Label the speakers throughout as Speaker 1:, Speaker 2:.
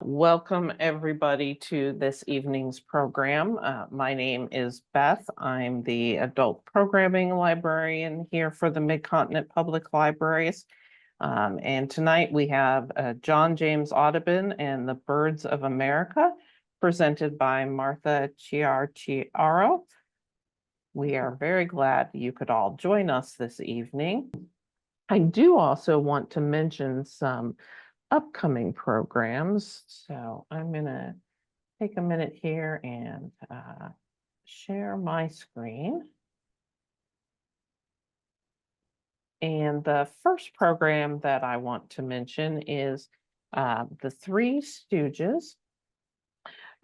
Speaker 1: Welcome, everybody, to this evening's program. My name is Beth. I'm the adult programming librarian here for the Mid-Continent Public Libraries. And tonight we have John James Audubon and the Birds of America, presented by Martha Chiarciaro. We are very glad you could all join us this evening. I do also want to mention some upcoming programs. So I'm going to take a minute here and share my screen. And the first program that I want to mention is The Three Stooges,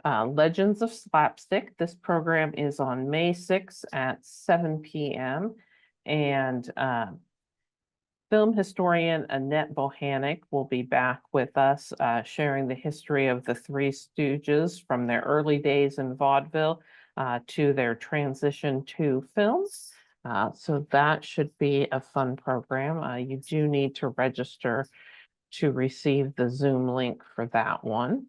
Speaker 1: Legends of Slapstick. This program is on May 6th at 7 p.m. And film historian Annette Bohannick will be back with us, sharing the history of the Three Stooges from their early days in vaudeville to their transition to films. So that should be a fun program. You do need to register to receive the Zoom link for that one.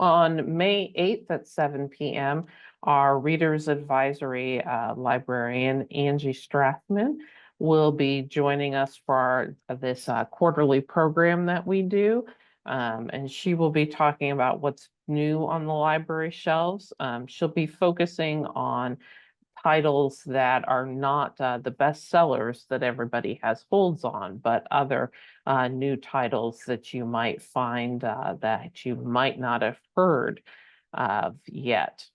Speaker 1: On May 8th at 7 p.m., our Reader's Advisory librarian, Angie Strathman, will be joining us for this quarterly program that we do. And she will be talking about what's new on the library shelves. She'll be focusing on titles that are not the best sellers that everybody has holds on, but other new titles that you might find that you might not have heard of yet.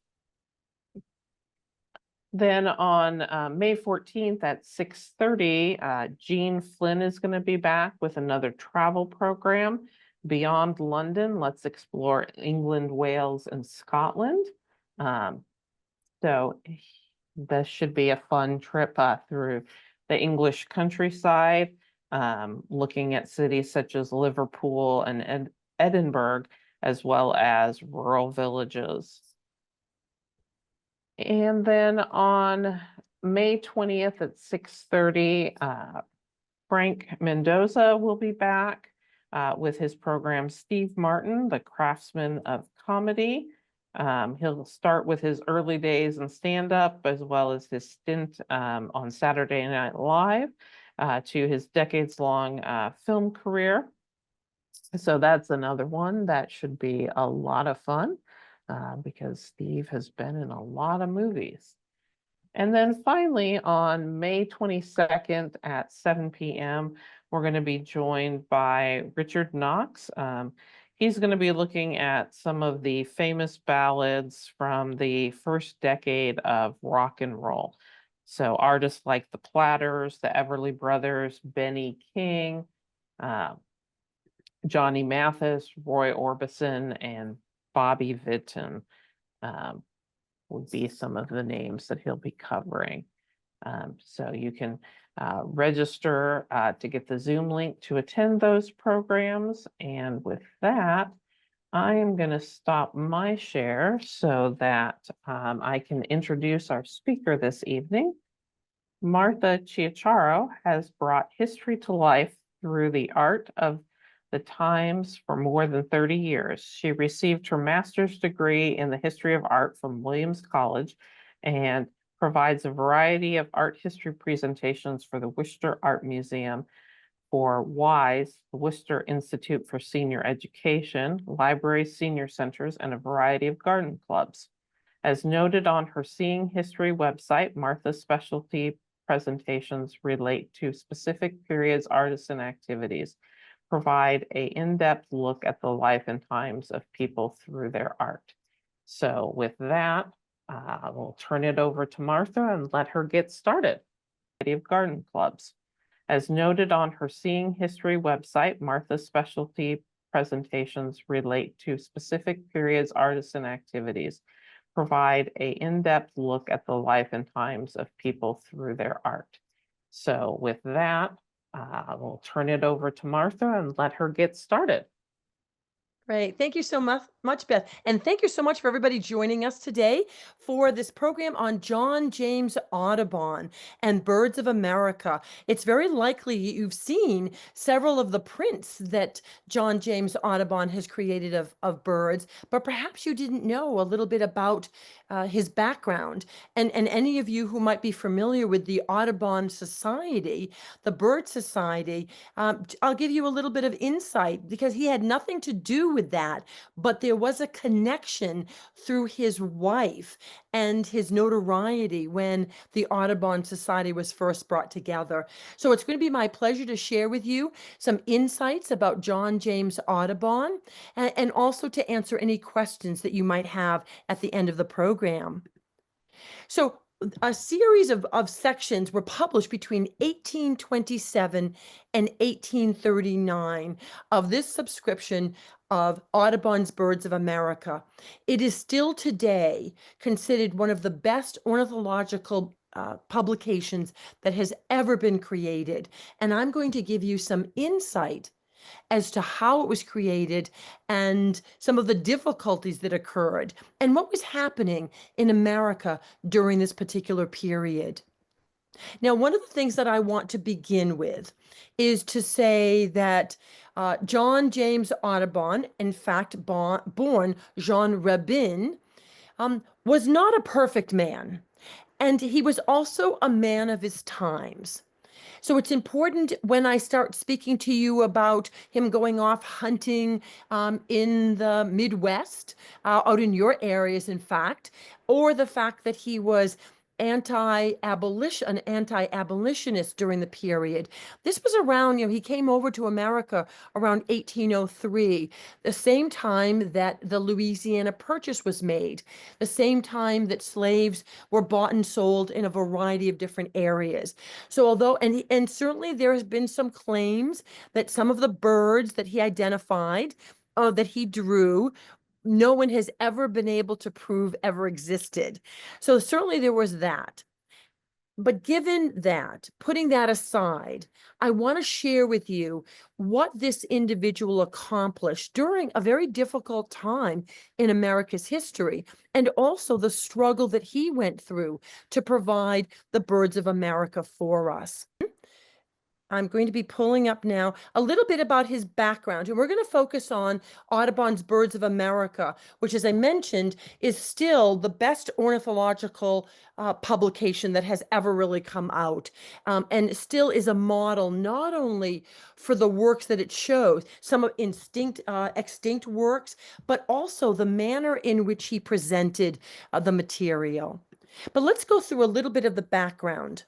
Speaker 1: Then on May 14th at 6:30, Jean Flynn is going to be back with another travel program, Beyond London. Let's explore England, Wales, and Scotland. So this should be a fun trip through the English countryside, looking at cities such as Liverpool and Edinburgh, as well as rural villages. And then on May 20th at 6:30, Frank Mendoza will be back with his program, Steve Martin, the Craftsman of Comedy. He'll start with his early days in stand-up, as well as his stint on Saturday Night Live, to his decades-long film career. So that's another one that should be a lot of fun because Steve has been in a lot of movies. And then finally, on May 22nd at 7 p.m., we're going to be joined by Richard Knox. He's going to be looking at some of the famous ballads from the first decade of rock and roll. So artists like the Platters, the Everly Brothers, Benny King, Johnny Mathis, Roy Orbison, and Bobby Vinton would be some of the names that he'll be covering. So you can register to get the Zoom link to attend those programs. And with that, I am going to stop my share so that I can introduce our speaker this evening. Martha Chiarciaro has brought history to life through the art of the times for more than 30 years. She received her master's degree in the history of art from Williams College and provides a variety of art history presentations for the Worcester Art Museum, for WISE, the Worcester Institute for Senior Education, libraries, senior centers, and a variety of garden clubs. As noted on her Seeing History website, Martha's specialty presentations relate to specific periods, artists, and activities, provide an in-depth look at the life and times of people through their art. So with that, we'll turn it over to Martha and let her get started. Of garden clubs. As noted on her Seeing History website, Martha's specialty presentations relate to specific periods, artists, and activities, provide an in-depth look at the life and times of people through their art. So with that, we'll turn it over to Martha and let her get started.
Speaker 2: Great. Thank you so much, Beth. And thank you so much for everybody joining us today for this program on John James Audubon and Birds of America. It's very likely you've seen several of the prints that John James Audubon has created of birds, but perhaps you didn't know a little bit about his background. And any of you who might be familiar with the Audubon Society, the Bird Society, I'll give you a little bit of insight because he had nothing to do with that, but there was a connection through his wife and his notoriety when the Audubon Society was first brought together. So it's going to be my pleasure to share with you some insights about John James Audubon and also to answer any questions that you might have at the end of the program. So a series of sections were published between 1827 and 1839 of this subscription of Audubon's Birds of America. It is still today considered one of the best ornithological publications that has ever been created. And I'm going to give you some insight as to how it was created and some of the difficulties that occurred and what was happening in America during this particular period. Now, one of the things that I want to begin with is to say that John James Audubon, in fact, born Jean Rabin, was not a perfect man. And he was also a man of his times. So it's important when I start speaking to you about him going off hunting in the Midwest, out in your areas, in fact, or the fact that he was an anti-abolitionist during the period. This was around, he came over to America around 1803, the same time that the Louisiana Purchase was made, the same time that slaves were bought and sold in a variety of different areas. So although, and certainly there has been some claims that some of the birds that he identified, that he drew, no one has ever been able to prove ever existed. So certainly there was that. But given that, putting that aside, I want to share with you what this individual accomplished during a very difficult time in America's history, and also the struggle that he went through to provide the Birds of America for us. I'm going to be pulling up now a little bit about his background, and we're going to focus on Audubon's Birds of America, which, as I mentioned, is still the best ornithological publication that has ever really come out, and still is a model not only for the works that it shows, some of extinct works, but also the manner in which he presented the material. But let's go through a little bit of the background.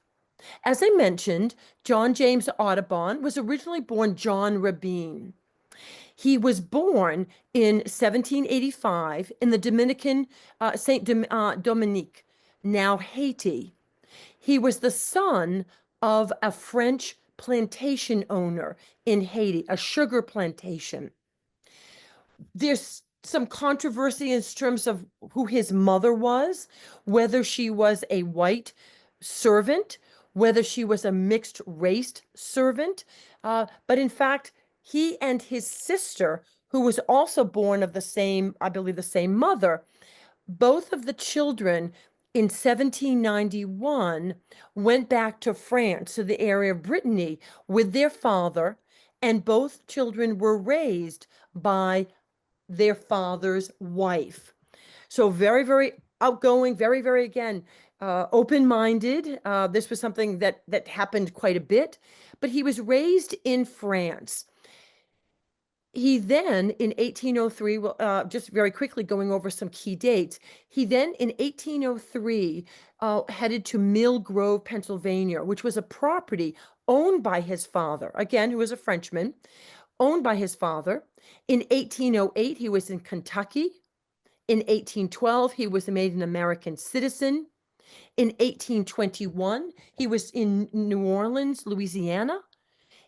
Speaker 2: As I mentioned, John James Audubon was originally born John Rabin. He was born in 1785 in the Dominican Dominique, now Haiti. He was the son of a French plantation owner in Haiti, a sugar plantation. There's some controversy in terms of who his mother was, whether she was a white servant, whether she was a mixed race servant. But in fact, he and his sister, who was also born of the same, I believe, the same mother, both of the children in 1791 went back to France, to the area of Brittany, with their father, and both children were raised by their father's wife. So very, very outgoing, very, very, again, open-minded. This was something that happened quite a bit, but he was raised in France. He then, in 1803, well, just very quickly going over some key dates, he then, in 1803, headed to Mill Grove, Pennsylvania, which was a property owned by his father, again, who was a Frenchman, owned by his father. In 1808, he was in Kentucky. In 1812, he was made an American citizen. In 1821, he was in New Orleans, Louisiana.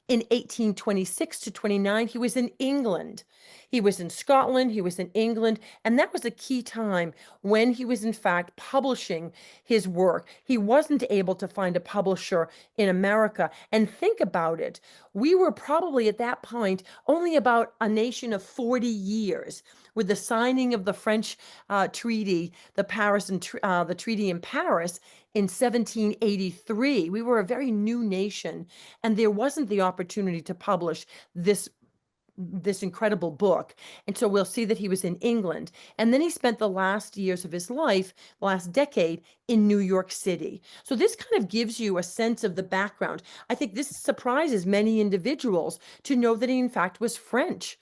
Speaker 2: In 1826 to 29, he was in England. He was in Scotland, he was in England, and that was a key time when he was, in fact, publishing his work. He wasn't able to find a publisher in America. And think about it. We were probably at that point only about a nation of 40 years with the signing of the French treaty, the treaty in Paris in 1783. We were a very new nation, and there wasn't the opportunity to publish this incredible book. And so we'll see that he was in England. And then he spent the last years of his life, last decade, in New York City. So this kind of gives you a sense of the background. I think this surprises many individuals to know that he, in fact, was French,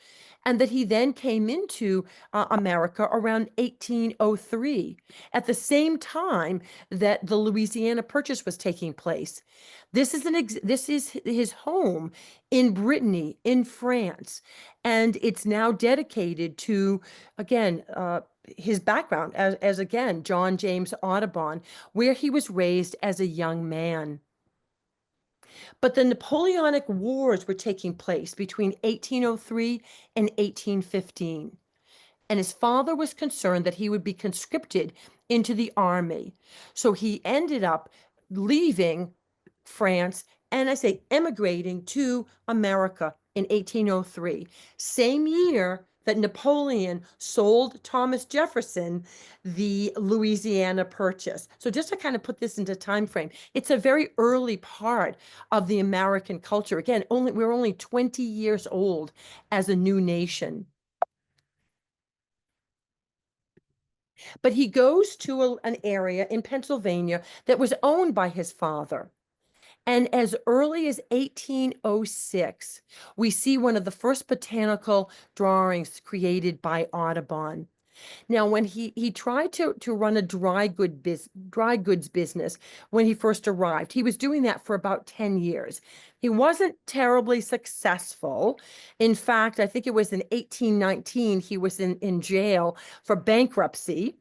Speaker 2: and that he then came into America around 1803, at the same time that the Louisiana Purchase was taking place. This is his home in Brittany, in France, and it's now dedicated to, again, his background as again John James Audubon, where he was raised as a young man. But the Napoleonic Wars were taking place between 1803 and 1815. And his father was concerned that he would be conscripted into the army. So he ended up leaving France and, I say, emigrating to America in 1803, same year that Napoleon sold Thomas Jefferson the Louisiana Purchase. So just to kind of put this into time frame, it's a very early part of the American culture. Again, we're only 20 years old as a new nation. But he goes to an area in Pennsylvania that was owned by his father. And as early as 1806, we see one of the first botanical drawings created by Audubon. Now, when he tried to run a dry goods business when he first arrived, he was doing that for about 10 years. He wasn't terribly successful. In fact, I think it was in 1819, he was in jail for bankruptcy.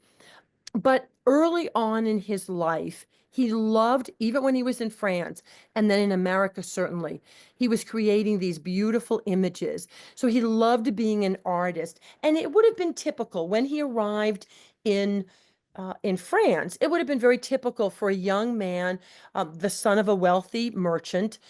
Speaker 2: But early on in his life, he loved, even when he was in France and then in America, certainly, he was creating these beautiful images. So he loved being an artist. And it would have been typical when he arrived in France. It would have been very typical for a young man, the son of a wealthy merchant,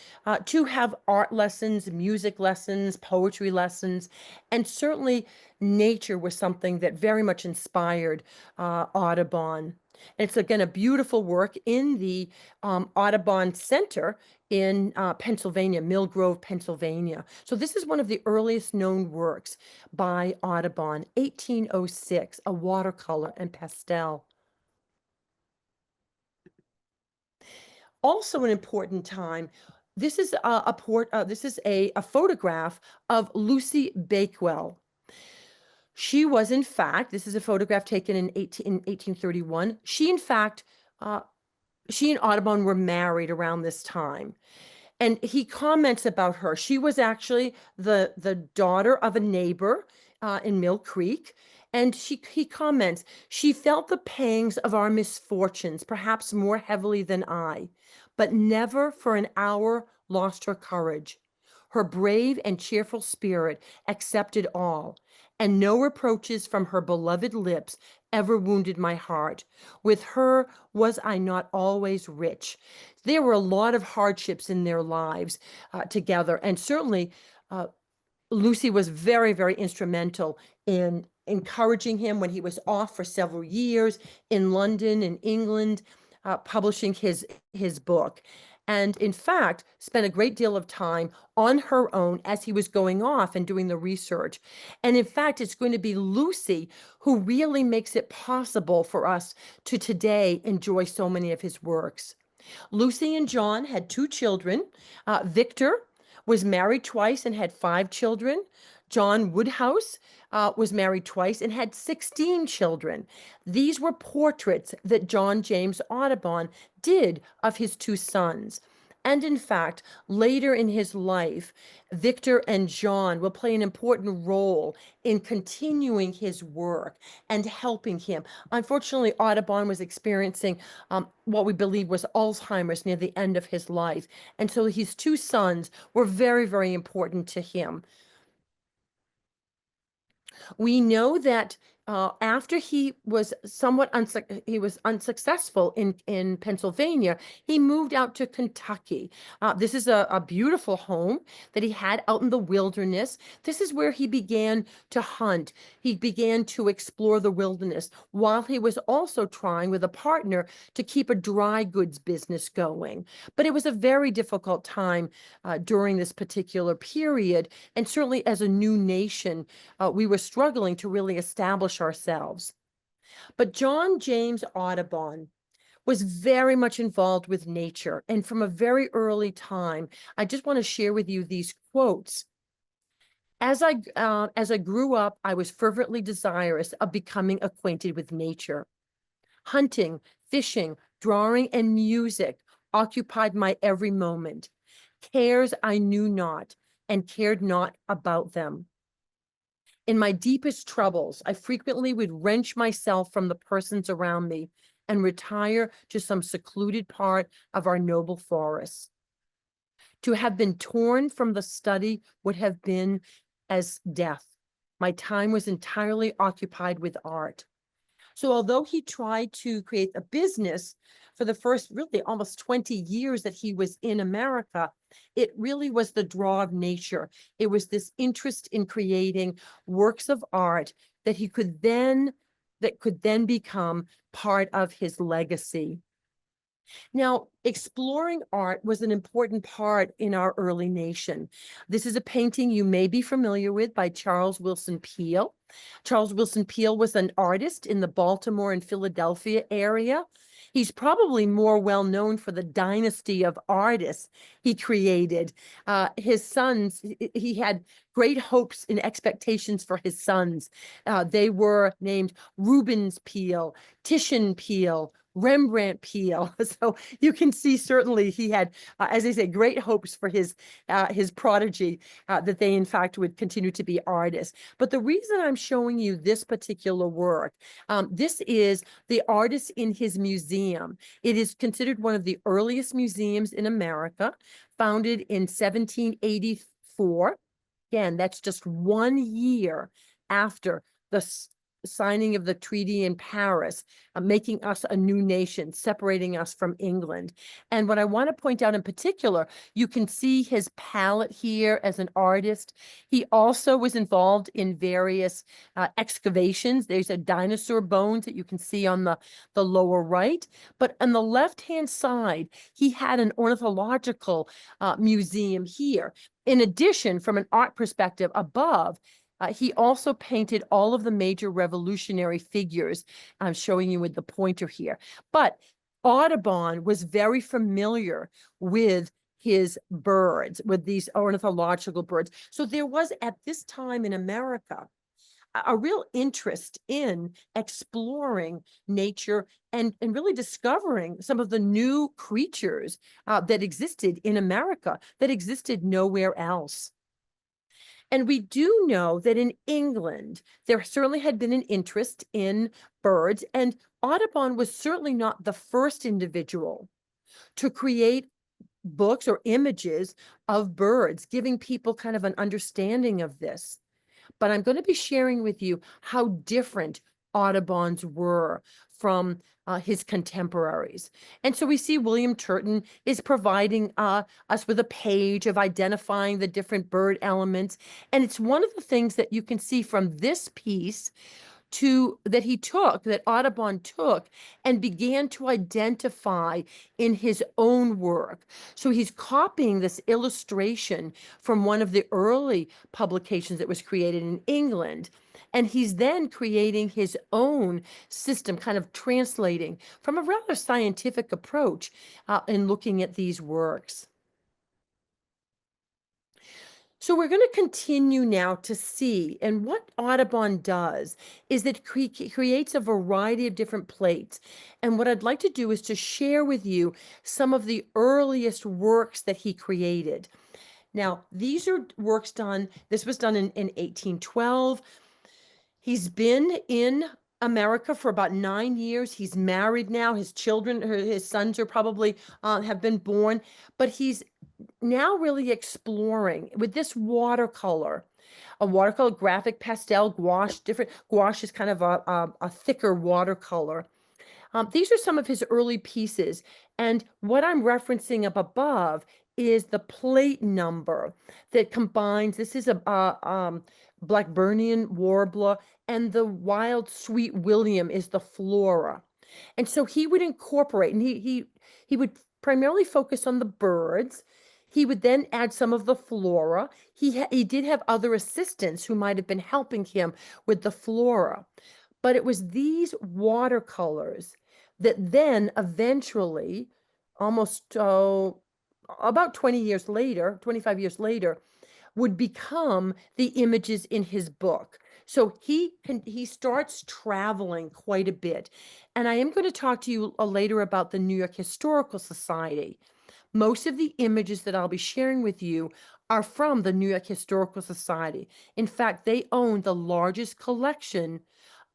Speaker 2: to have art lessons, music lessons, poetry lessons. And certainly nature was something that very much inspired Audubon. And it's again a beautiful work in the Audubon Center in Pennsylvania, Mill Grove, Pennsylvania. So this is one of the earliest known works by Audubon, 1806, a watercolor and pastel. Also an important time. This is a photograph of Lucy Bakewell. She was, in fact, this is a photograph taken in 1831. She, in fact, she and Audubon were married around this time. And he comments about her. She was actually the daughter of a neighbor in Mill Creek. And he comments, she felt the pangs of our misfortunes, perhaps more heavily than I, but never for an hour lost her courage. Her brave and cheerful spirit accepted all, and no reproaches from her beloved lips ever wounded my heart. With her was I not always rich. There were a lot of hardships in their lives together, and certainly Lucy was very, very instrumental in encouraging him when he was off for several years in London and England, publishing his book. And in fact, spent a great deal of time on her own as he was going off and doing the research. And in fact, it's going to be Lucy who really makes it possible for us to today enjoy so many of his works. Lucy and John had 2 children. Victor was married twice and had 5 children. John Woodhouse was married twice and had 16 children. These were portraits that John James Audubon did of his 2 sons. And in fact, later in his life, Victor and John will play an important role in continuing his work and helping him. Unfortunately, Audubon was experiencing what we believe was Alzheimer's near the end of his life. And so his two sons were very, very important to him. We know that after he was unsuccessful in Pennsylvania, he moved out to Kentucky. This is a beautiful home that he had out in the wilderness. This is where he began to hunt. He began to explore the wilderness while he was also trying with a partner to keep a dry goods business going. But it was a very difficult time during this particular period, and certainly as a new nation, we were struggling to really establish ourselves. But John James Audubon was very much involved with nature. And from a very early time, I just want to share with you these quotes. As I grew up, I was fervently desirous of becoming acquainted with nature. Hunting, fishing, drawing, and music occupied my every moment. Cares I knew not and cared not about them. In my deepest troubles, I frequently would wrench myself from the persons around me and retire to some secluded part of our noble forests. To have been torn from the study would have been as death. My time was entirely occupied with art. So although he tried to create a business for the first really almost 20 years that he was in America, it really was the draw of nature. It was this interest in creating works of art that could then become part of his legacy. Now, exploring art was an important part in our early nation. This is a painting you may be familiar with by Charles Willson Peale. Charles Willson Peale was an artist in the Baltimore and Philadelphia area. He's probably more well known for the dynasty of artists he created. His sons, he had great hopes and expectations for his sons. They were named Rubens Peale, Titian Peale, Rembrandt Peale. So you can see certainly he had, as I say, great hopes for his prodigy, that they in fact would continue to be artists. But the reason I'm showing you this particular work, this is the artist in his museum. It is considered one of the earliest museums in America, founded in 1784. Again, that's just 1 year after the signing of the treaty in Paris, making us a new nation, separating us from England. And what I want to point out in particular, you can see his palette here as an artist. He also was involved in various excavations. There's a dinosaur bones that you can see on the lower right. But on the left-hand side, he had an ornithological museum here. In addition, from an art perspective above, he also painted all of the major revolutionary figures. I'm showing you with the pointer here. But Audubon was very familiar with his birds, with these ornithological birds. So there was, at this time in America, a real interest in exploring nature and really discovering some of the new creatures that existed in America, that existed nowhere else. And we do know that in England, there certainly had been an interest in birds, and Audubon was certainly not the first individual to create books or images of birds, giving people kind of an understanding of this. But I'm going to be sharing with you how different Audubon's were from his contemporaries. And so we see William Turton is providing us with a page of identifying the different bird elements. And it's one of the things that you can see from this piece that Audubon took and began to identify in his own work. So he's copying this illustration from one of the early publications that was created in England. And he's then creating his own system, kind of translating from a rather scientific approach in looking at these works. So we're going to continue now to see, and what Audubon does is that creates a variety of different plates. And what I'd like to do is to share with you some of the earliest works that he created. Now, these are works done, this was done in 1812. He's been in America for about 9 years. He's married now. His children, his sons are probably have been born, but he's now really exploring with this watercolor, a watercolor, graphic, pastel, gouache. Different gouache is kind of a thicker watercolor. These are some of his early pieces. And what I'm referencing up above is the plate number that combines, this is a Blackburnian warbler, and the wild sweet William is the flora. And so he would incorporate, and he would primarily focus on the birds. He would then add some of the flora. He did have other assistants who might have been helping him with the flora. But it was these watercolors that then eventually, almost about 20 years later, 25 years later, would become the images in his book. So he starts traveling quite a bit. And I am going to talk to you later about the New York Historical Society. Most of the images that I'll be sharing with you are from the New York Historical Society. In fact, they own the largest collection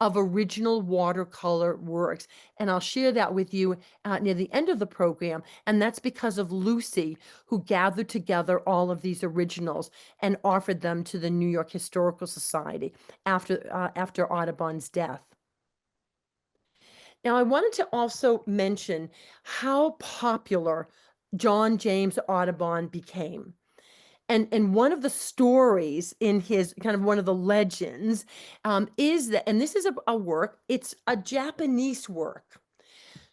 Speaker 2: of original watercolor works. And I'll share that with you near the end of the program. And that's because of Lucy, who gathered together all of these originals and offered them to the New York Historical Society after Audubon's death. Now, I wanted to also mention how popular John James Audubon became. And one of the stories in his kind of one of the legends is that, and this is a work, it's a Japanese work.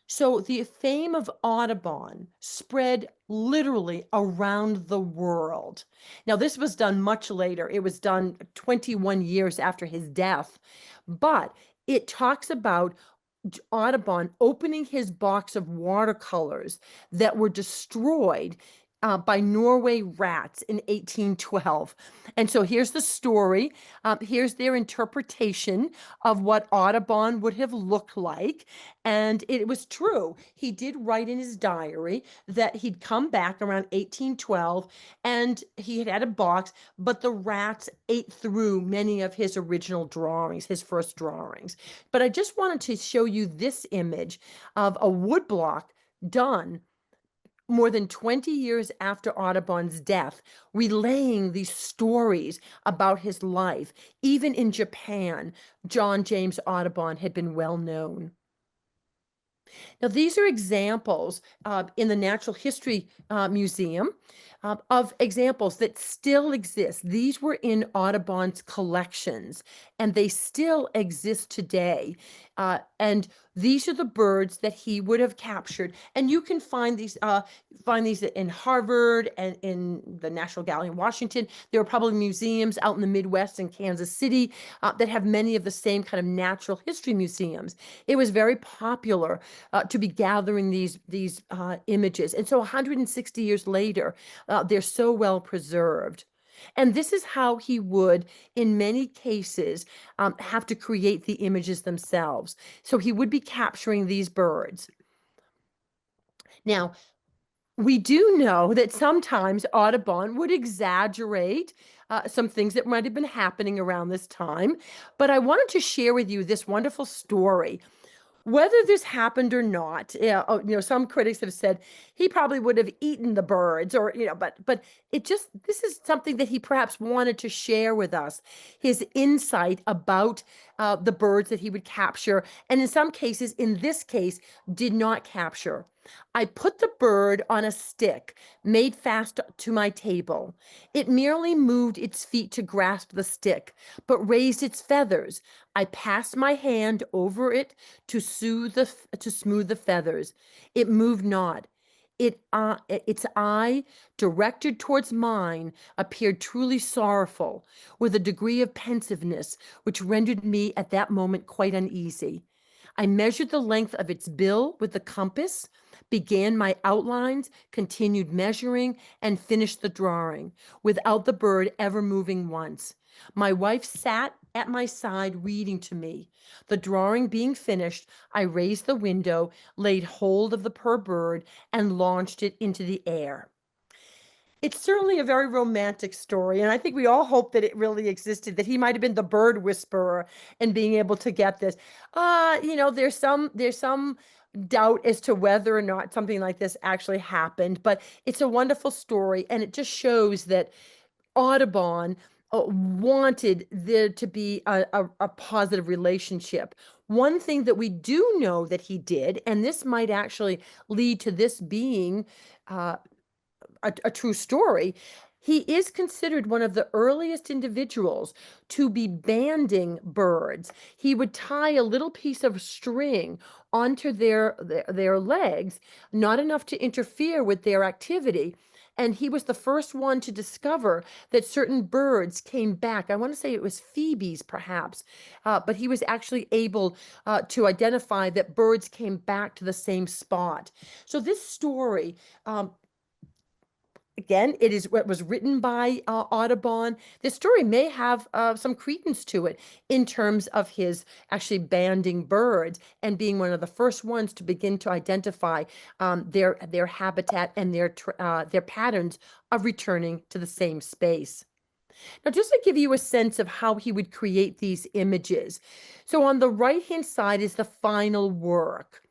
Speaker 2: So the fame of Audubon spread literally around the world. Now, this was done much later. It was done 21 years after his death, but it talks about Audubon opening his box of watercolors that were destroyed by Norway rats in 1812. And so here's the story. Here's their interpretation of what Audubon would have looked like. And it was true. He did write in his diary that he'd come back around 1812 and he had a box, but the rats ate through many of his original drawings, his first drawings. But I just wanted to show you this image of a woodblock done more than 20 years after Audubon's death, relaying these stories about his life. Even in Japan, John James Audubon had been well known. Now, these are examples in the Natural History Museum of examples that still exist. These were in Audubon's collections, and they still exist today. And these are the birds that he would have captured. And you can find these in Harvard and in the National Gallery in Washington. There are probably museums out in the Midwest and Kansas City that have many of the same kind of natural history museums. It was very popular to be gathering these images. And so 160 years later, they're so well preserved. And this is how he would, in many cases, have to create the images themselves. So he would be capturing these birds. Now, we do know that sometimes Audubon would exaggerate some things that might have been happening around this time. But I wanted to share with you this wonderful story. Whether this happened or not, some critics have said he probably would have eaten the birds, or but this is something that he perhaps wanted to share with us, his insight about the birds that he would capture, and in some cases, in this case, did not capture. I put the bird on a stick made fast to my table. It merely moved its feet to grasp the stick, but raised its feathers. I passed my hand over it to smooth the feathers. It moved not. Its eye, directed towards mine, appeared truly sorrowful, with a degree of pensiveness which rendered me at that moment quite uneasy. I measured the length of its bill with the compass. began my outlines, continued measuring, and finished the drawing, without the bird ever moving once. My wife sat at my side reading to me. The drawing being finished, I raised the window, laid hold of the poor bird, and launched it into the air. It's certainly a very romantic story, and I think we all hope that it really existed, that he might have been the bird whisperer and being able to get this. There's some doubt as to whether or not something like this actually happened, but it's a wonderful story, and it just shows that Audubon wanted there to be a positive relationship. One thing that we do know that he did, and this might actually lead to this being uh, a true story, he is considered one of the earliest individuals to be banding birds. He would tie a little piece of string onto their legs, not enough to interfere with their activity. And he was the first one to discover that certain birds came back. I want to say it was phoebes, perhaps, but he was actually able to identify that birds came back to the same spot. So this story, again, it is what was written by Audubon. This story may have some credence to it in terms of his actually banding birds and being one of the first ones to begin to identify their habitat and their patterns of returning to the same space. Now, just to give you a sense of how he would create these images. So on the right-hand side is the final work.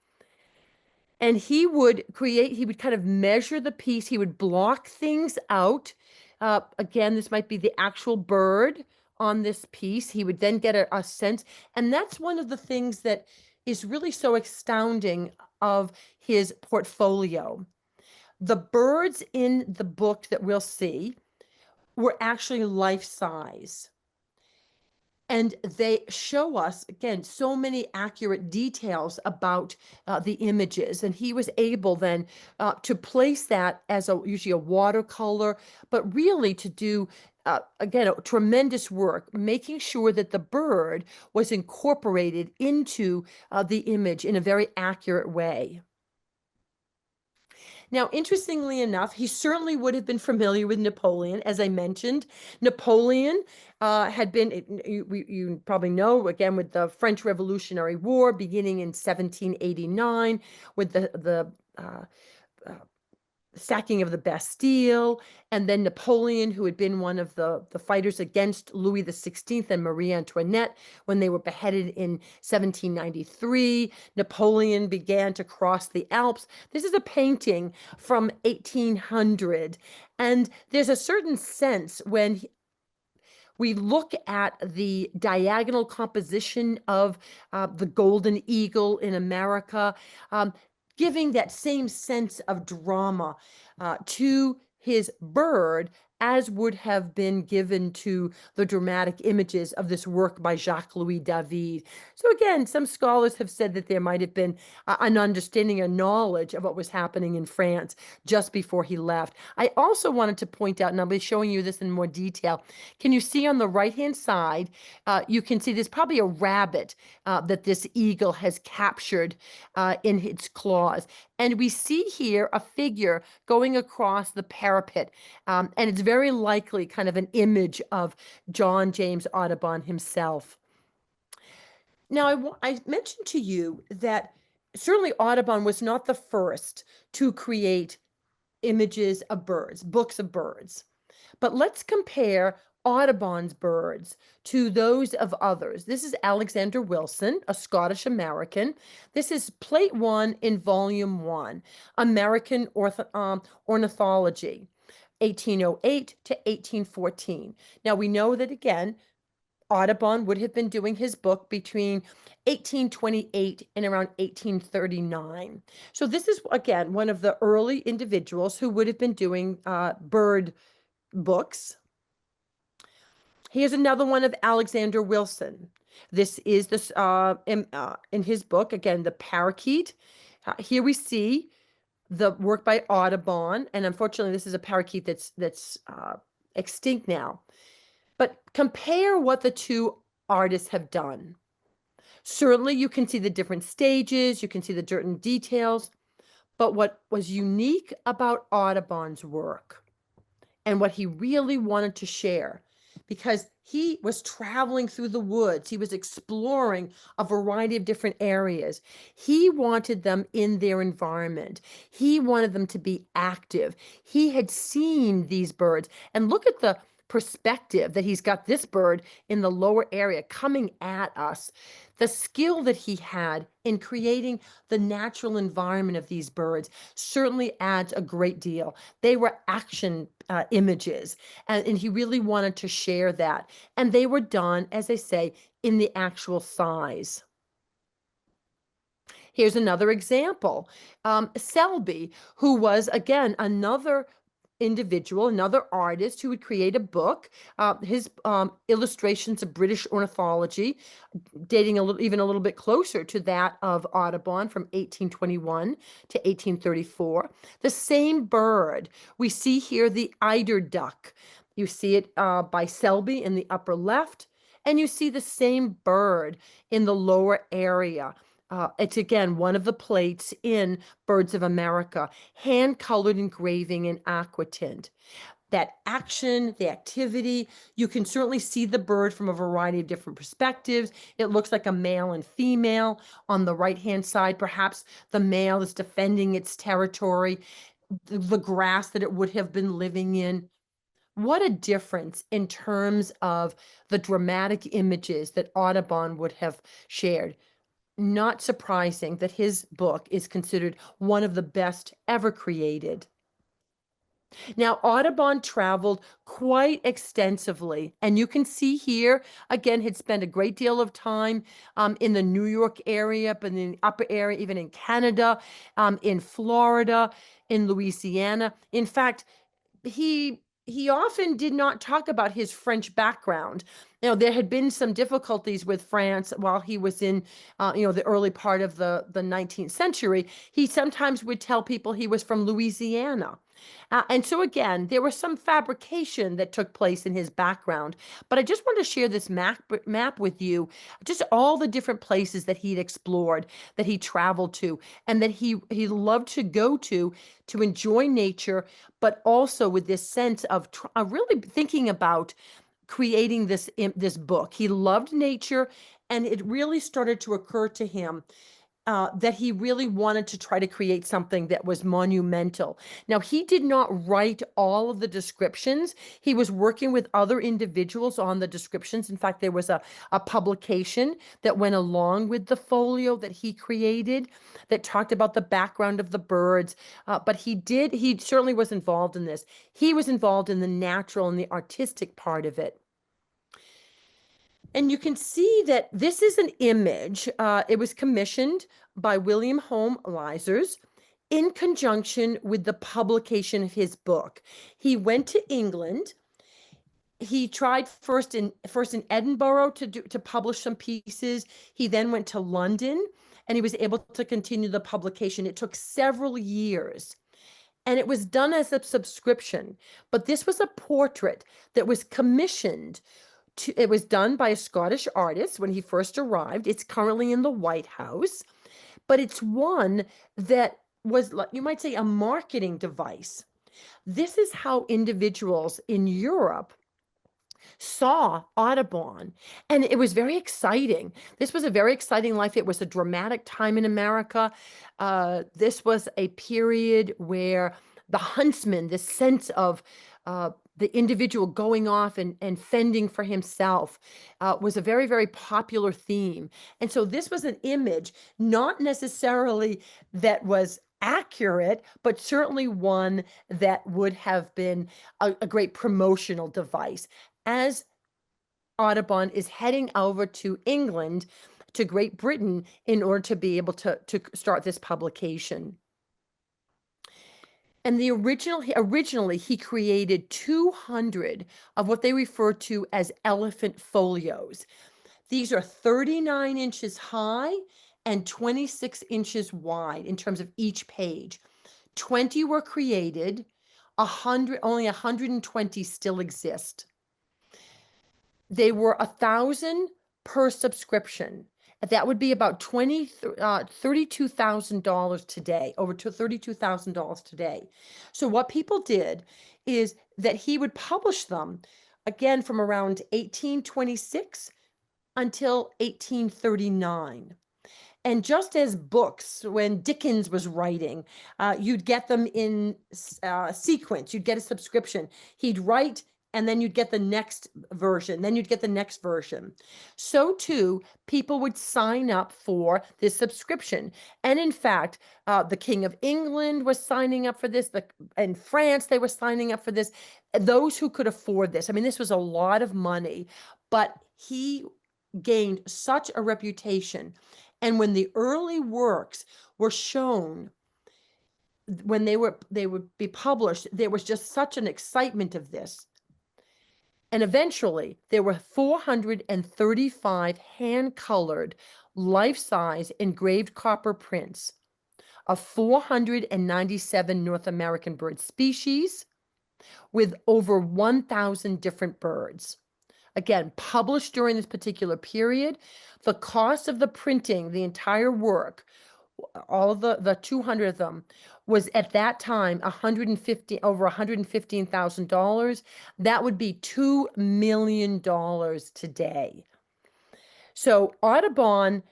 Speaker 2: And he would kind of measure the piece, he would block things out. Again, this might be the actual bird on this piece. He would then get a sense, and that's one of the things that is really so astounding of his portfolio. The birds in the book that we'll see were actually life size. And they show us, again, so many accurate details about the images. And he was able then to place that as usually a watercolor, but really to do, again, a tremendous work, making sure that the bird was incorporated into the image in a very accurate way. Now, interestingly enough, he certainly would have been familiar with Napoleon, as I mentioned. Napoleon had been, you probably know, again, with the French Revolutionary War beginning in 1789, with the sacking of the Bastille, and then Napoleon, who had been one of the fighters against Louis XVI and Marie Antoinette when they were beheaded in 1793. Napoleon began to cross the Alps. This is a painting from 1800, and there's a certain sense when we look at the diagonal composition of the golden eagle in America, giving that same sense of drama to his bird as would have been given to the dramatic images of this work by Jacques-Louis David. So again, some scholars have said that there might have been an understanding or knowledge of what was happening in France just before he left. I also wanted to point out, and I'll be showing you this in more detail. Can you see on the right-hand side, you can see there's probably a rabbit that this eagle has captured in its claws. And we see here a figure going across the parapet. And it's very likely kind of an image of John James Audubon himself. Now, I mentioned to you that certainly Audubon was not the first to create images of birds, books of birds. But let's compare Audubon's birds to those of others. This is Alexander Wilson, a Scottish American. This is plate 1 in volume 1, American Ornithology, 1808 to 1814. Now we know that, again, Audubon would have been doing his book between 1828 and around 1839. So this is, again, one of the early individuals who would have been doing bird books. Here's another one of Alexander Wilson. This is this in his book, again, the parakeet. Here we see the work by Audubon, and unfortunately, this is a parakeet that's extinct now. But compare what the two artists have done. Certainly, you can see the different stages, you can see the certain details, But what was unique about Audubon's work and what he really wanted to share, because he was traveling through the woods, he was exploring a variety of different areas. He wanted them in their environment. He wanted them to be active. He had seen these birds, and look at the perspective that he's got this bird in the lower area coming at us. The skill that he had in creating the natural environment of these birds certainly adds a great deal. They were action images, and he really wanted to share that. And they were done, as I say, in the actual size. Here's another example. Selby, who was, again, another individual, another artist who would create a book. His illustrations of British ornithology, dating even a little bit closer to that of Audubon from 1821 to 1834. The same bird. We see here the eider duck. You see it by Selby in the upper left, and you see the same bird in the lower area. It's again one of the plates in Birds of America, hand-colored engraving in aquatint. That action, the activity, you can certainly see the bird from a variety of different perspectives. It looks like a male and female. On the right-hand side, perhaps the male is defending its territory, the grass that it would have been living in. What a difference in terms of the dramatic images that Audubon would have shared. Not surprising that his book is considered one of the best ever created. Now, Audubon traveled quite extensively, and you can see here, again, had spent a great deal of time in the New York area, but in the upper area, even in Canada, in Florida, in Louisiana. In fact, he often did not talk about his French background. You know, there had been some difficulties with France while he was in, the early part of the 19th century. He sometimes would tell people he was from Louisiana. And so again, there was some fabrication that took place in his background. But I just want to share this map with you, just all the different places that he'd explored, that he traveled to, and that he loved to go to enjoy nature, but also with this sense of really thinking about creating this book. He loved nature, and it really started to occur to him that he really wanted to try to create something that was monumental. Now, he did not write all of the descriptions. He was working with other individuals on the descriptions. In fact, there was a publication that went along with the folio that he created that talked about the background of the birds. But he certainly was involved in this. He was involved in the natural and the artistic part of it. And you can see that this is an image. It was commissioned by William Home Lysers in conjunction with the publication of his book. He went to England. He tried first in Edinburgh to publish some pieces. He then went to London, and he was able to continue the publication. It took several years. And it was done as a subscription. But this was a portrait that was commissioned. It was done by a Scottish artist when he first arrived. It's currently in the White House, but it's one that was, you might say, a marketing device. This is how individuals in Europe saw Audubon, and it was very exciting. This was a very exciting life. It was a dramatic time in America. This was a period where the huntsman, this sense of the individual going off and fending for himself, was a very, very popular theme. And so this was an image, not necessarily that was accurate, but certainly one that would have been a great promotional device. As Audubon is heading over to England, to Great Britain, in order to be able to start this publication. And originally, he created 200 of what they refer to as elephant folios. These are 39 inches high and 26 inches wide in terms of each page. 20 were created, only 120 still exist. They were 1,000 per subscription. That would be about $32,000 today, over to $32,000 today. So what people did is that he would publish them again from around 1826 until 1839. And just as books, when Dickens was writing, you'd get them in sequence, you'd get a subscription. He'd write, and then you'd get the next version, then you'd get the next version. So too, people would sign up for this subscription. And in fact, the King of England was signing up for this. In France, they were signing up for this. Those who could afford this. I mean, this was a lot of money, but he gained such a reputation. And when the early works were shown, when they would be published, there was just such an excitement of this. And eventually, there were 435 hand-colored, life-size engraved copper prints of 497 North American bird species with over 1,000 different birds. Again, published during this particular period. The cost of the printing, the entire work, all of the 200 of them, was at that time over $115,000. That would be $2 million today. So Audubon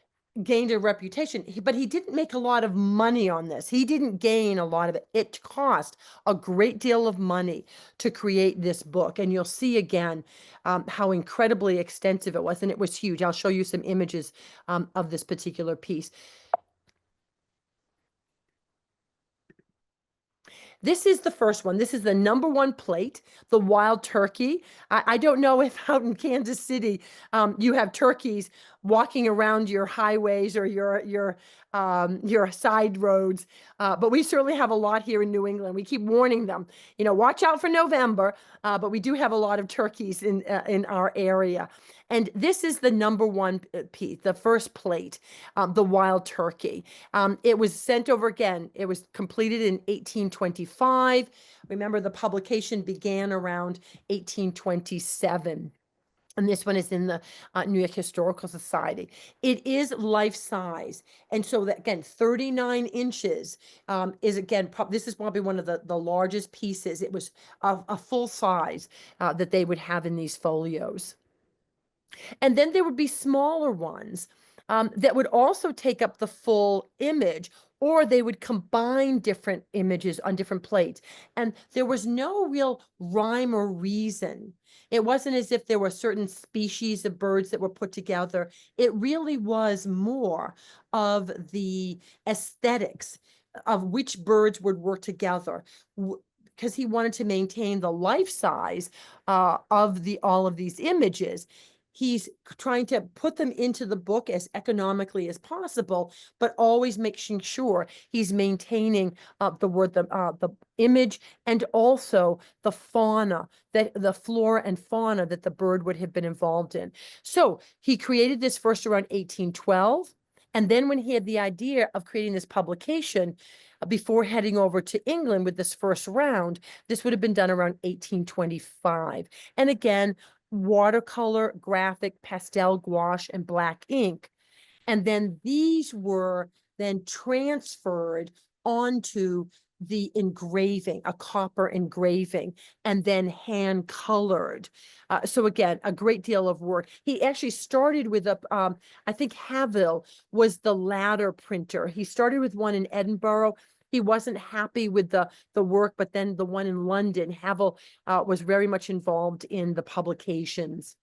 Speaker 2: gained a reputation, but he didn't make a lot of money on this. He didn't gain a lot of it. It cost a great deal of money to create this book. And you'll see again how incredibly extensive it was. And it was huge. I'll show you some images of this particular piece. This is the first one. This is the #1 plate, the wild turkey. I don't know if out in Kansas City you have turkeys walking around your highways or your side roads, but we certainly have a lot here in New England. We keep warning them, watch out for November, but we do have a lot of turkeys in our area. And this is the #1 piece, the first plate, the wild turkey. It was sent over again. It was completed in 1825. Remember, the publication began around 1827. And this one is in the New York Historical Society. It is life size. And so that, again, 39 inches is, again, this is probably one of the largest pieces. It was a full size that they would have in these folios. And then there would be smaller ones that would also take up the full image, or they would combine different images on different plates. And there was no real rhyme or reason. It wasn't as if there were certain species of birds that were put together. It really was more of the aesthetics of which birds would work together, because he wanted to maintain the life size of all of these images. He's trying to put them into the book as economically as possible, but always making sure he's maintaining the image, and also the fauna, the flora and fauna that the bird would have been involved in. So he created this first around 1812. And then when he had the idea of creating this publication, before heading over to England with this first round, this would have been done around 1825. And again, watercolor, graphic, pastel, gouache, and black ink. And then these were then transferred onto the engraving, a copper engraving, and then hand colored. So again, a great deal of work. He actually started with I think Haville was the latter printer. He started with one in Edinburgh. He wasn't happy with the work, but then the one in London, Haville was very much involved in the publications.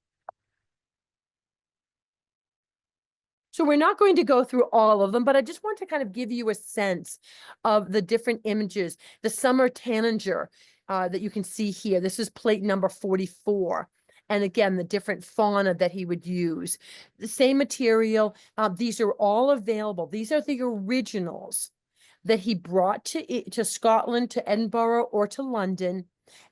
Speaker 2: So we're not going to go through all of them, but I just want to kind of give you a sense of the different images. The summer tanager that you can see here, this is plate number 44. And again, the different fauna that he would use. The same material, these are all available. These are the originals that he brought to Scotland, to Edinburgh, or to London.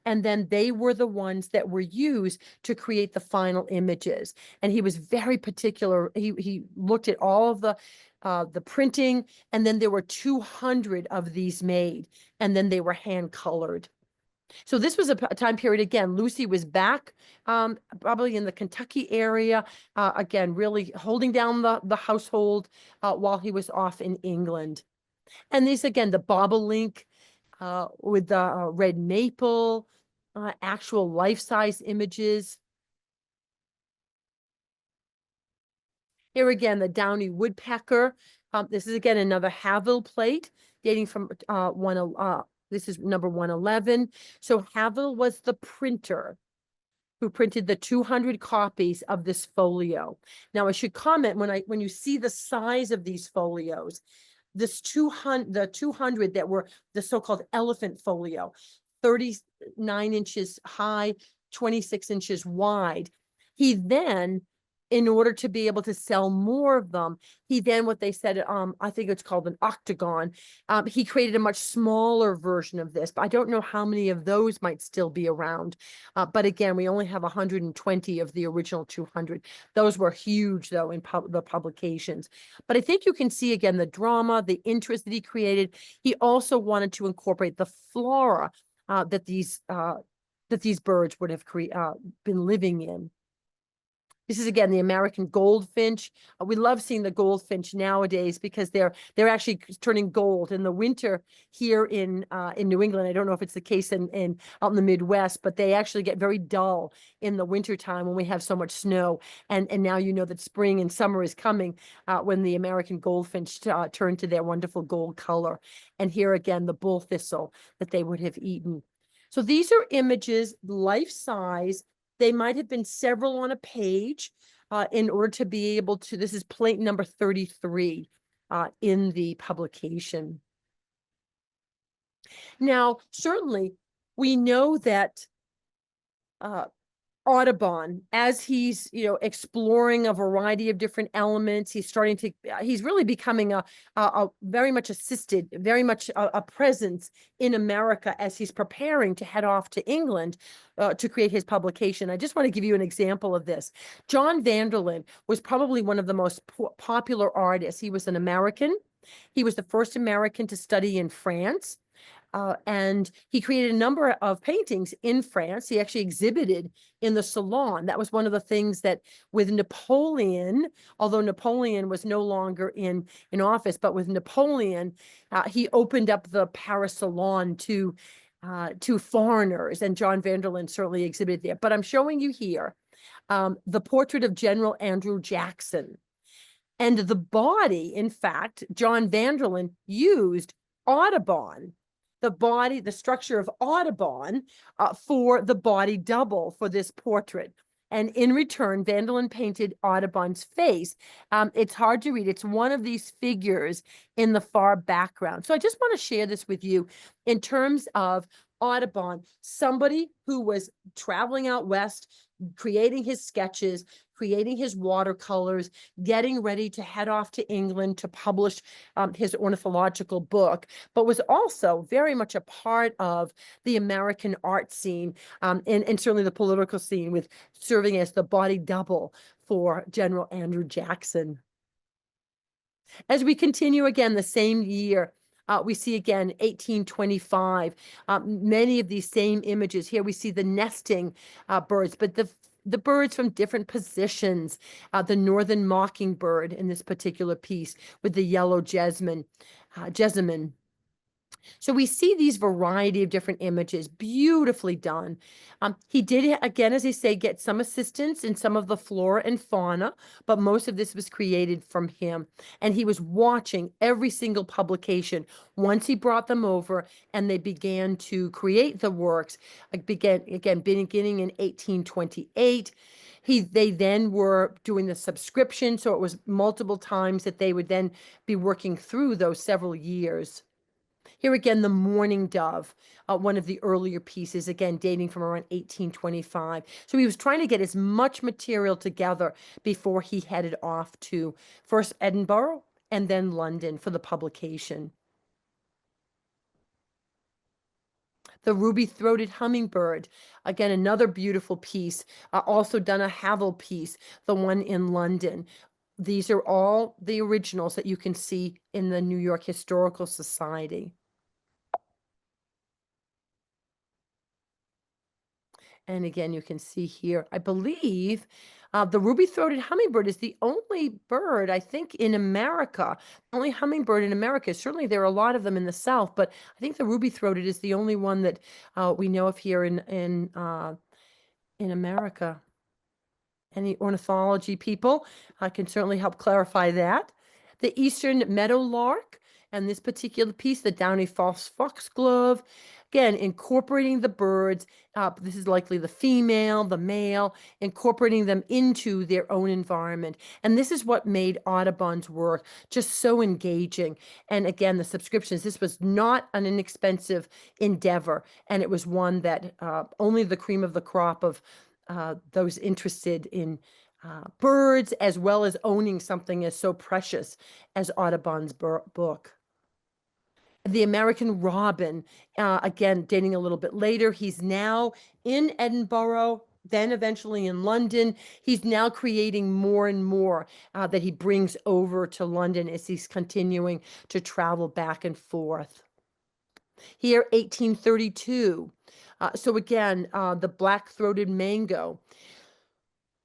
Speaker 2: And then they were the ones that were used to create the final images. And he was very particular. He looked at all of the printing, and then there were 200 of these made, and then they were hand colored. So this was a time period, again, Lucy was back, probably in the Kentucky area, again, really holding down the household while he was off in England. And these, again, the bobolink with the red maple, actual life-size images. Here again, the downy woodpecker. This is again another Haville plate dating from this is number 111. So Haville was the printer who printed the 200 copies of this folio. Now I should comment when you see the size of these folios, the 200 that were the so-called elephant folio, 39 inches high, 26 inches wide. He then, in order to be able to sell more of them, he then, what they said, I think it's called an octagon. He created a much smaller version of this, but I don't know how many of those might still be around. But again, we only have 120 of the original 200. Those were huge, though, in the publications. But I think you can see, again, the drama, the interest that he created. He also wanted to incorporate the flora that these birds would have been living in. This is, again, the American goldfinch. We love seeing the goldfinch nowadays because they're actually turning gold in the winter here in New England. I don't know if it's the case in out in the Midwest, but they actually get very dull in the wintertime when we have so much snow. And now you know that spring and summer is coming when the American goldfinch turn to their wonderful gold color. And here again, the bull thistle that they would have eaten. So these are images, life size. They might have been several on a page in order to be able to, this is plate number 33 in the publication. Now, certainly, we know that Audubon, as he's, exploring a variety of different elements, he's really becoming a very much assisted, very much a presence in America as he's preparing to head off to England to create his publication. I just want to give you an example of this. John Vanderlyn was probably one of the most popular artists. He was an American. He was the first American to study in France. And he created a number of paintings in France. He actually exhibited in the Salon. That was one of the things that with Napoleon, although Napoleon was no longer in office, but with Napoleon, he opened up the Paris Salon to foreigners, and John Vanderlyn certainly exhibited there. But I'm showing you here the portrait of General Andrew Jackson. And the body, in fact, John Vanderlyn used Audubon, the structure of Audubon for the body double for this portrait. And in return, Vanderlyn painted Audubon's face. It's hard to read. It's one of these figures in the far background. So I just want to share this with you in terms of Audubon, somebody who was traveling out west, creating his sketches, creating his watercolors, getting ready to head off to England to publish his ornithological book, but was also very much a part of the American art scene and certainly the political scene, with serving as the body double for General Andrew Jackson. As we continue again, the same year, we see again 1825, many of these same images. Here we see the nesting birds, but the birds from different positions, the northern mockingbird in this particular piece with the yellow jessamine. So we see these variety of different images, beautifully done. He did, again, as I say, get some assistance in some of the flora and fauna, but most of this was created from him. And he was watching every single publication once he brought them over and they began to create the works, beginning in 1828. They then were doing the subscription, so it was multiple times that they would then be working through those several years. Here again, the Mourning Dove, one of the earlier pieces, again, dating from around 1825. So he was trying to get as much material together before he headed off to first Edinburgh and then London for the publication. The ruby-throated hummingbird, again, another beautiful piece, also done a Haville piece, the one in London. These are all the originals that you can see in the New York Historical Society. And again, you can see here, I believe the ruby-throated hummingbird is the only bird, I think, in America. The only hummingbird in America. Certainly there are a lot of them in the South, but I think the ruby-throated is the only one that we know of here in America. Any ornithology people can certainly help clarify that. The eastern meadowlark, and this particular piece, the downy false foxglove, again, incorporating the birds. This is likely the female, the male, incorporating them into their own environment. And this is what made Audubon's work just so engaging. And again, the subscriptions, this was not an inexpensive endeavor. And it was one that only the cream of the crop of those interested in birds, as well as owning something as so precious as Audubon's book. The American robin, again, dating a little bit later. He's now in Edinburgh, then eventually in London. He's now creating more and more that he brings over to London as he's continuing to travel back and forth. Here, 1832. So again, the black-throated mango.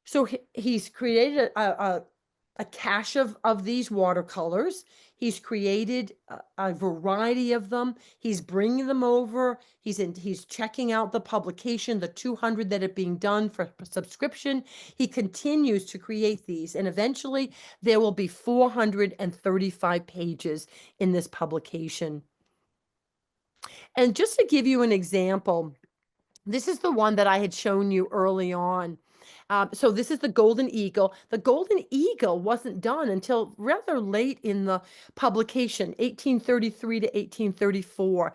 Speaker 2: So he's created a cache of these watercolors. He's created a variety of them. He's bringing them over. He's checking out the publication, the 200 that are being done for subscription. He continues to create these, and eventually there will be 435 pages in this publication. And just to give you an example, this is the one that I had shown you early on. So this is the golden eagle. The golden eagle wasn't done until rather late in the publication, 1833 to 1834.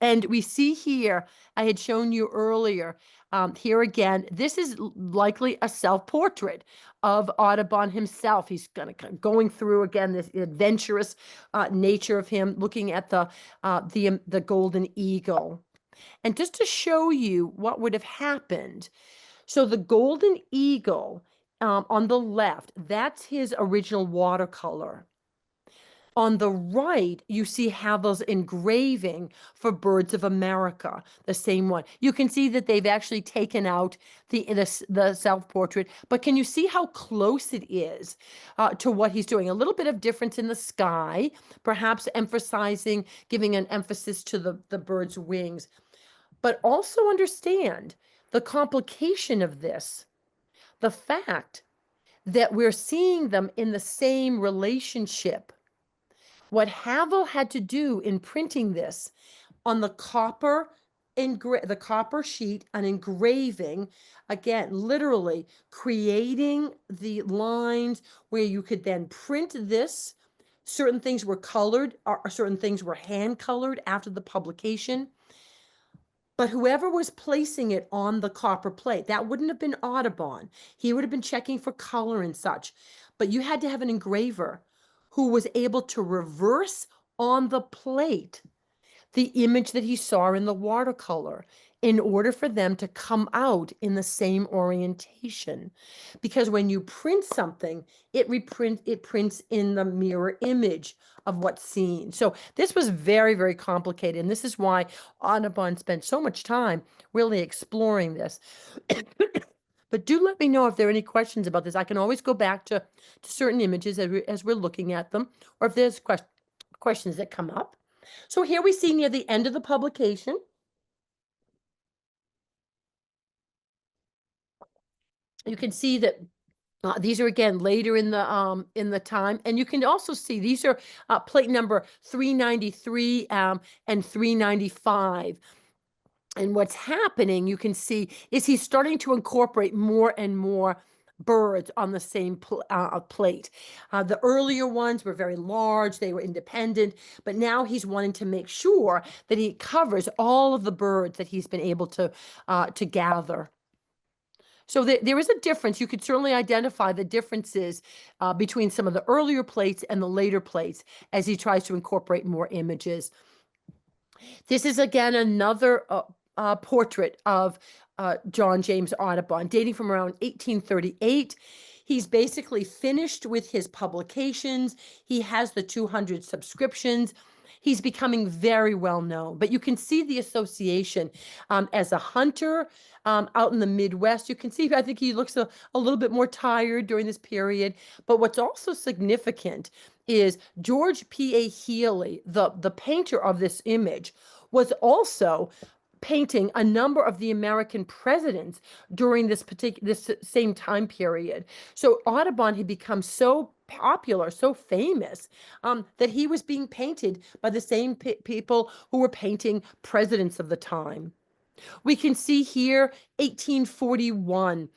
Speaker 2: And we see here, I had shown you earlier, here again, this is likely a self-portrait of Audubon himself. He's going through, again, this adventurous nature of him, looking at the golden eagle. And just to show you what would have happened, so the golden eagle on the left, that's his original watercolor. On the right, you see Havel's engraving for Birds of America, the same one. You can see that they've actually taken out the self-portrait, but can you see how close it is to what he's doing? A little bit of difference in the sky, perhaps emphasizing, giving an emphasis to the bird's wings. But also understand the complication of this, the fact that we're seeing them in the same relationship. What Havel had to do in printing this on the copper sheet, an engraving, again, literally creating the lines where you could then print this. Certain things were colored, or certain things were hand colored after the publication. But whoever was placing it on the copper plate, that wouldn't have been Audubon. He would have been checking for color and such. But you had to have an engraver who was able to reverse on the plate the image that he saw in the watercolor in order for them to come out in the same orientation. Because when you print something, it prints in the mirror image of what's seen. So this was very, very complicated. And this is why Audubon spent so much time really exploring this. But do let me know if there are any questions about this. I can always go back to certain images as we're looking at them, or if there's questions that come up. So here we see near the end of the publication, you can see that these are again later in the time, and you can also see these are plate number 393 and 395. And what's happening, you can see, is he's starting to incorporate more and more birds on the same plate. The earlier ones were very large, they were independent, but now he's wanting to make sure that he covers all of the birds that he's been able to gather. So there is a difference. You could certainly identify the differences between some of the earlier plates and the later plates as he tries to incorporate more images. This is again another portrait of John James Audubon, dating from around 1838. He's basically finished with his publications. He has the 200 subscriptions. he's becoming very well known. But you can see the association as a hunter out in the Midwest. You can see, I think he looks a little bit more tired during this period. But what's also significant is George P.A. Healy, the painter of this image, was also painting a number of the American presidents during this same time period. So Audubon had become so popular, so famous, that he was being painted by the same people who were painting presidents of the time. We can see here 1841.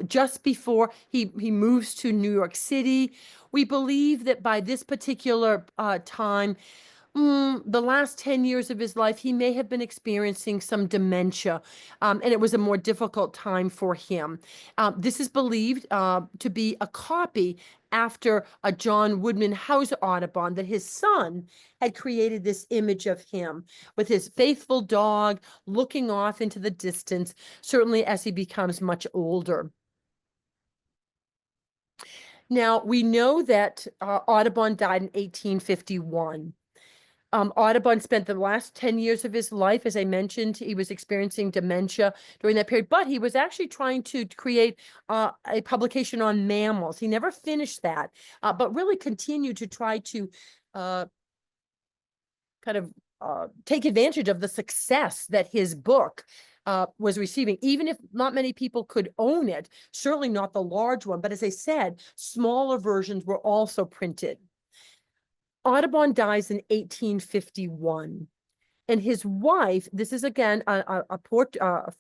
Speaker 2: Just before he moves to New York City. We believe that by this particular time, the last 10 years of his life, he may have been experiencing some dementia, and it was a more difficult time for him. This is believed to be a copy after a John Woodman House Audubon, that his son had created this image of him with his faithful dog looking off into the distance, certainly as he becomes much older. Now, we know that Audubon died in 1851. Audubon spent the last 10 years of his life, as I mentioned, he was experiencing dementia during that period, but he was actually trying to create a publication on mammals. He never finished that, but really continued to try to take advantage of the success that his book was receiving, even if not many people could own it, certainly not the large one. But as I said, smaller versions were also printed. Audubon dies in 1851, and his wife, this is again a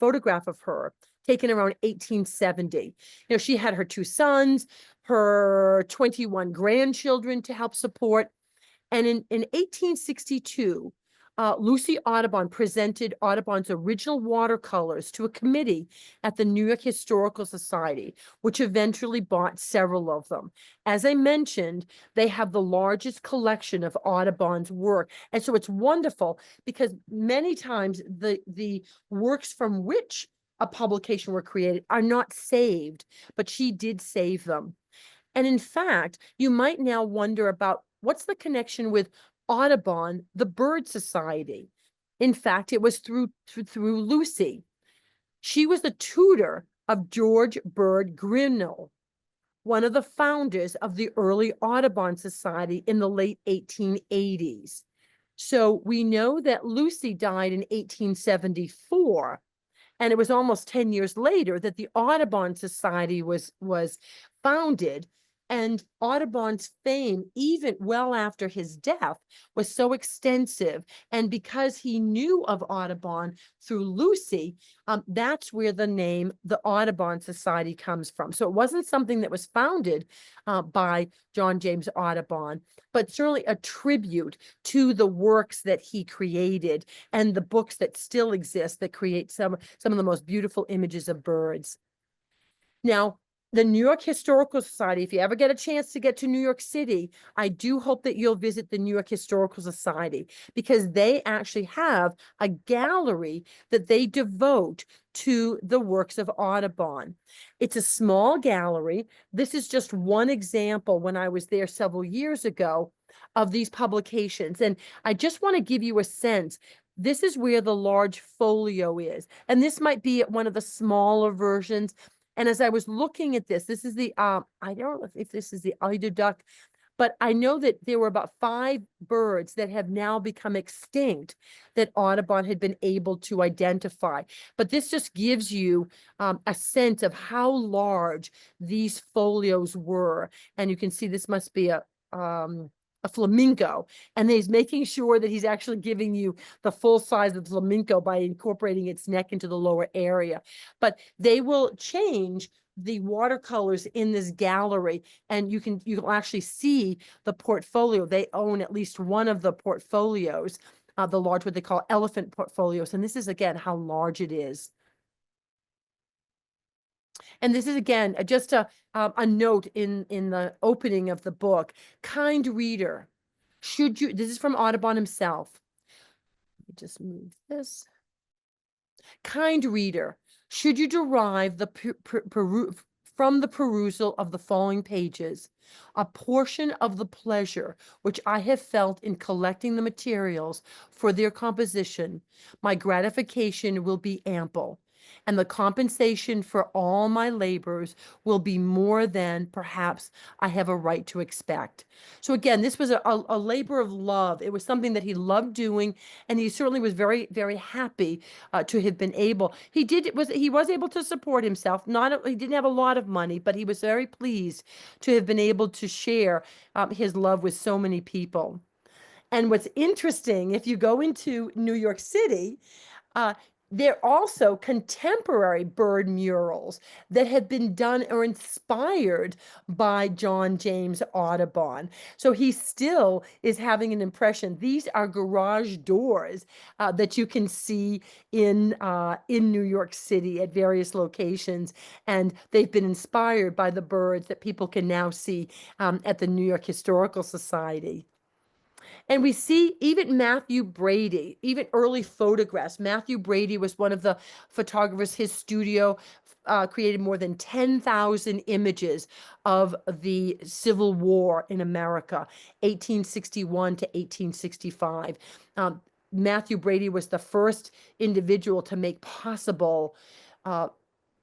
Speaker 2: photograph of her taken around 1870. You know, she had her 2 sons, her 21 grandchildren to help support. And in 1862, Lucy Audubon presented Audubon's original watercolors to a committee at the New York Historical Society, which eventually bought several of them. As I mentioned, they have the largest collection of Audubon's work. And so it's wonderful because many times the works from which a publication were created are not saved, but she did save them. And in fact, you might now wonder about what's the connection with Audubon, the Bird Society. In fact, it was through Lucy. She was the tutor of George Bird Grinnell, one of the founders of the early Audubon Society in the late 1880s. So we know that Lucy died in 1874, and it was almost 10 years later that the Audubon Society was founded. And Audubon's fame, even well after his death, was so extensive. And because he knew of Audubon through Lucy, that's where the name, the Audubon Society, comes from. So it wasn't something that was founded by John James Audubon, but certainly a tribute to the works that he created and the books that still exist that create some of the most beautiful images of birds. Now, the New York Historical Society, if you ever get a chance to get to New York City, I do hope that you'll visit the New York Historical Society, because they actually have a gallery that they devote to the works of Audubon. It's a small gallery. This is just one example when I was there several years ago of these publications. And I just want to give you a sense. This is where the large folio is. And this might be one of the smaller versions. And as I was looking at this, this is the, I don't know if this is the eider duck, but I know that there were about 5 birds that have now become extinct that Audubon had been able to identify. But this just gives you a sense of how large these folios were. And you can see this must be a flamingo, and he's making sure that he's actually giving you the full size of the flamingo by incorporating its neck into the lower area. But they will change the watercolors in this gallery, and you'll actually see the portfolio. They own at least one of the portfolios, the large, what they call elephant portfolios. And this is again how large it is. And this is again just a note in the opening of the book. Kind reader, should you, this is from Audubon himself. Let me just move this. Kind reader, should you derive the from the perusal of the following pages, a portion of the pleasure which I have felt in collecting the materials for their composition, my gratification will be ample, and the compensation for all my labors will be more than perhaps I have a right to expect. So again, this was a labor of love. It was something that he loved doing, and he certainly was very, very happy to have been able. He was able to support himself. He didn't have a lot of money, but he was very pleased to have been able to share his love with so many people. And what's interesting, if you go into New York City, uh, there are also contemporary bird murals that have been done or inspired by John James Audubon. So he still is having an impression. These are garage doors that you can see in New York City at various locations, and they've been inspired by the birds that people can now see at the New York Historical Society. And we see even Matthew Brady, even early photographs. Matthew Brady was one of the photographers. His studio created more than 10,000 images of the Civil War in America, 1861 to 1865. Matthew Brady was the first individual to make possible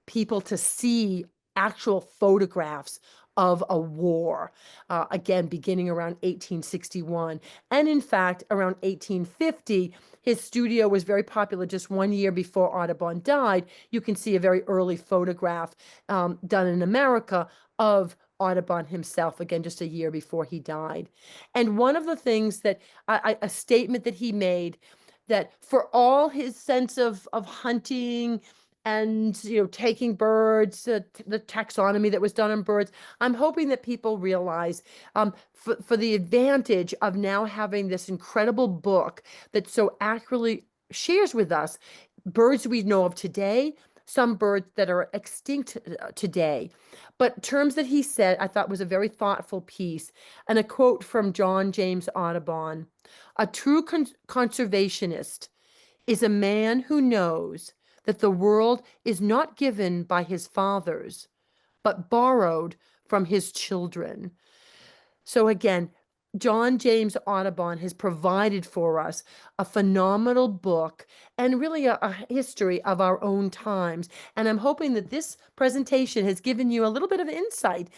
Speaker 2: people to see actual photographs of a war, again, beginning around 1861. And in fact, around 1850, his studio was very popular. Just 1 year before Audubon died, you can see a very early photograph done in America of Audubon himself, again, just a year before he died. And one of the things that, a statement that he made, that for all his sense of hunting and taking birds, the taxonomy that was done on birds, I'm hoping that people realize for the advantage of now having this incredible book that so accurately shares with us birds we know of today, some birds that are extinct today. But terms that he said I thought was a very thoughtful piece, and a quote from John James Audubon: a true conservationist is a man who knows that the world is not given by his fathers, but borrowed from his children. So again, John James Audubon has provided for us a phenomenal book and really a history of our own times. And I'm hoping that this presentation has given you a little bit of insight.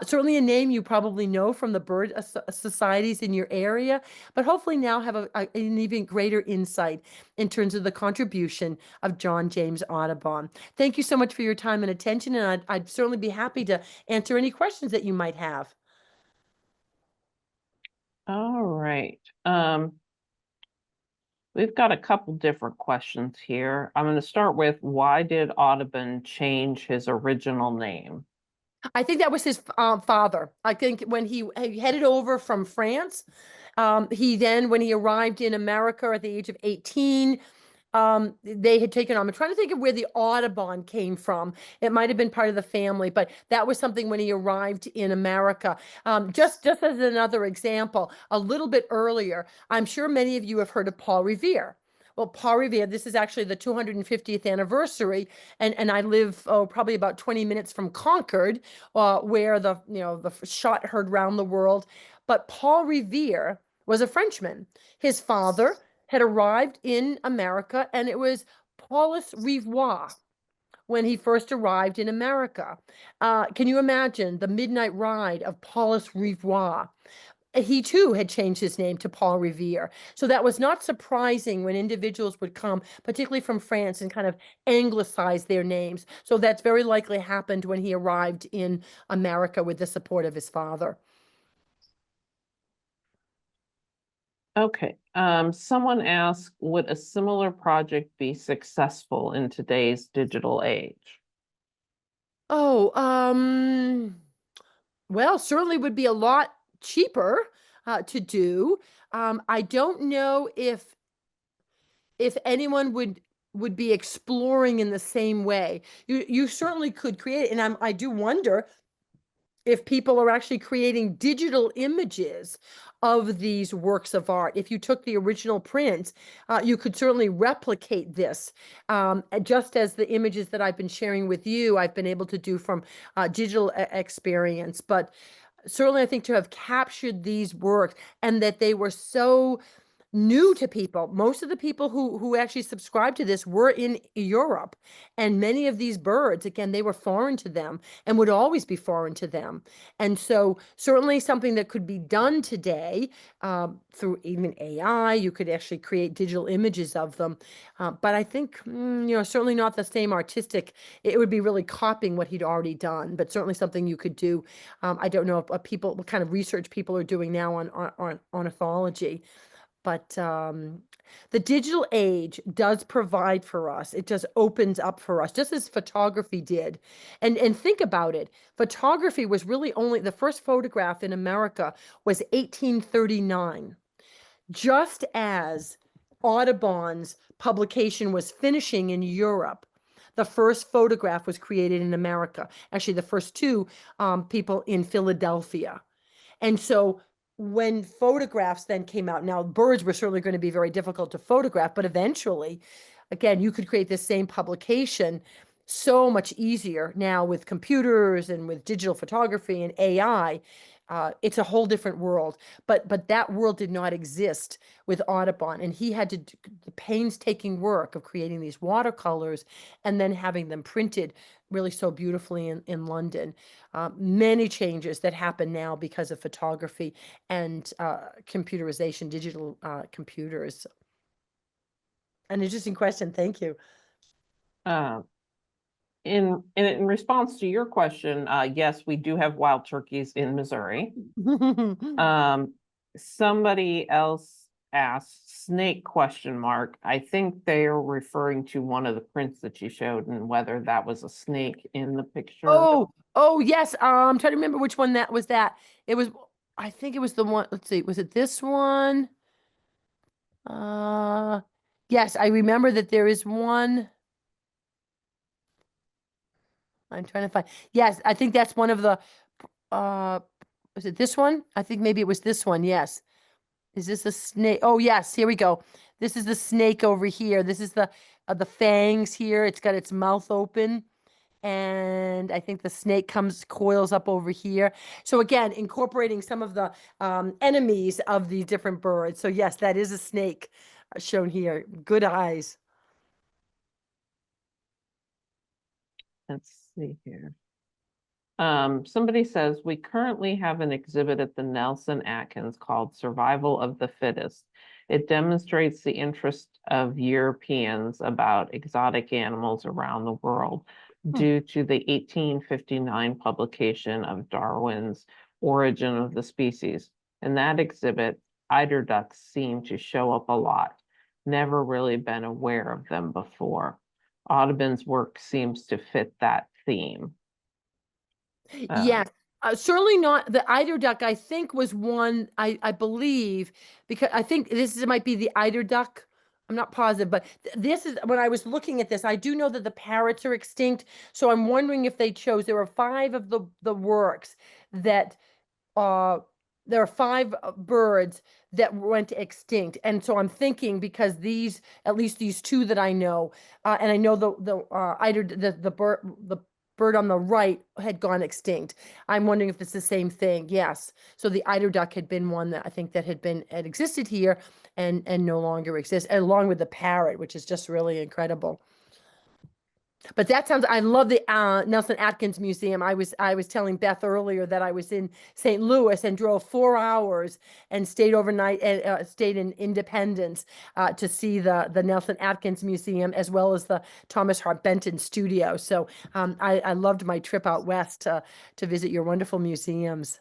Speaker 2: Certainly a name you probably know from the bird societies in your area, but hopefully now have an even greater insight in terms of the contribution of John James Audubon. Thank you so much for your time and attention, and I'd certainly be happy to answer any questions that you might have.
Speaker 1: All right. We've got a couple different questions here. I'm going to start with, why did Audubon change his original name?
Speaker 2: I think that was his father. I think when he headed over from France, he then, when he arrived in America at the age of 18, they had taken on. I'm trying to think of where the Audubon came from. It might have been part of the family, but that was something when he arrived in America. Just as another example, a little bit earlier, I'm sure many of you have heard of Paul Revere. Well, Paul Revere, this is actually the 250th anniversary, and I live probably about 20 minutes from Concord, where the shot heard round the world. But Paul Revere was a Frenchman. His father had arrived in America, and it was Paulus Rivoire when he first arrived in America. Can you imagine the midnight ride of Paulus Rivoire? He too had changed his name to Paul Revere. So that was not surprising when individuals would come, particularly from France, and kind of anglicize their names. So that's very likely happened when he arrived in America with the support of his father.
Speaker 1: Okay. Someone asked, would a similar project be successful in today's digital age?
Speaker 2: Oh, well, certainly would be a lot cheaper to do. I don't know if anyone would be exploring in the same way. You certainly could create it, and I do wonder if people are actually creating digital images of these works of art. If you took the original print, you could certainly replicate this, just as the images that I've been sharing with you, I've been able to do from digital experience. But certainly I think to have captured these works and that they were so new to people. Most of the people who actually subscribed to this were in Europe, and many of these birds, again, they were foreign to them and would always be foreign to them. And so certainly something that could be done today, through even AI. You could actually create digital images of them. But I think, certainly not the same artistic. It would be really copying what he'd already done, but certainly something you could do. I don't know what kind of research people are doing now on ornithology. But the digital age does provide for us. It just opens up for us, just as photography did. And think about it. Photography was really only the first photograph in America was 1839, just as Audubon's publication was finishing in Europe. The first photograph was created in America. Actually, the first two people in Philadelphia. And so when photographs then came out, now birds were certainly going to be very difficult to photograph, but eventually, again, you could create this same publication so much easier now with computers and with digital photography and AI. It's a whole different world, but that world did not exist with Audubon, and he had to do the painstaking work of creating these watercolors and then having them printed really so beautifully in London. Many changes that happen now because of photography and computerization, digital computers. An interesting question. Thank you.
Speaker 1: Uh, in response to your question, yes, we do have wild turkeys in Missouri. Somebody else asked snake question mark. I think they are referring to one of the prints that you showed and whether that was a snake in the picture.
Speaker 2: Oh, yes. I'm trying to remember which one that was that. It was, I think it was the one, let's see, was it this one? Yes, I remember that there is one. I'm trying to find. Yes, I think that's one of the, was it this one? I think maybe it was this one. Yes. Is this a snake? Oh, yes. Here we go. This is the snake over here. This is the fangs here. It's got its mouth open. And I think the snake coils up over here. So again, incorporating some of the enemies of the different birds. So yes, that is a snake shown here. Good eyes.
Speaker 1: Let's see here. Somebody says, we currently have an exhibit at the Nelson Atkins called Survival of the Fittest. It demonstrates the interest of Europeans about exotic animals around the world due to the 1859 publication of Darwin's Origin of the Species. In that exhibit, eider ducks seem to show up a lot. Never really been aware of them before. Audubon's work seems to fit that theme.
Speaker 2: Yes, certainly not the eider duck. I think was one I believe, because I think might be the eider duck. I'm not positive, but this is when I was looking at this. I do know that the parrots are extinct, so I'm wondering if they chose. There are 5 of the works that there are 5 birds that went extinct, and so I'm thinking because these, at least these 2 that I know, and I know the eider the bird on the right had gone extinct. I'm wondering if it's the same thing. Yes. So the eider duck had been one that I think that had existed here and no longer exists, along with the parrot, which is just really incredible. But that sounds, I love the Nelson Atkins Museum. I was telling Beth earlier that I was in St. Louis and drove 4 hours and stayed overnight and stayed in Independence to see the Nelson Atkins Museum, as well as the Thomas Hart Benton Studio. So I loved my trip out west to visit your wonderful museums.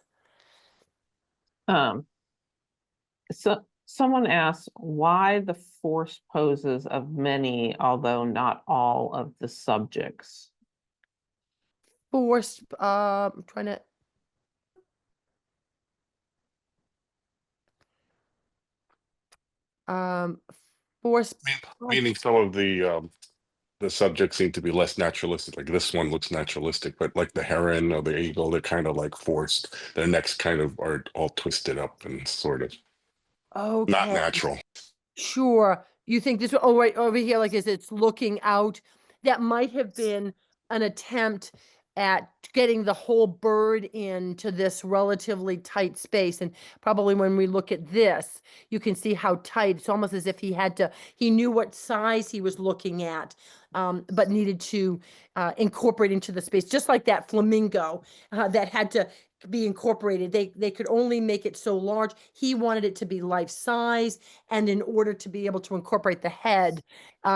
Speaker 1: So someone asked why the forced poses of many, although not all, of the subjects.
Speaker 2: Forced, I'm trying to. Forced.
Speaker 3: Meaning some of the the subjects seem to be less naturalistic. Like this one looks naturalistic, but like the heron or the eagle, they're kind of like forced. Their necks kind of are all twisted up and sort of not
Speaker 2: Okay.
Speaker 3: natural.
Speaker 2: Sure. You think this, oh, right over here, like as it's looking out, that might have been an attempt at getting the whole bird into this relatively tight space. And probably when we look at this, you can see how tight, it's almost as if he knew what size he was looking at, but needed to incorporate into the space, just like that flamingo that had to be incorporated. They could only make it so large. He wanted it to be life size, and in order to be able to incorporate the head,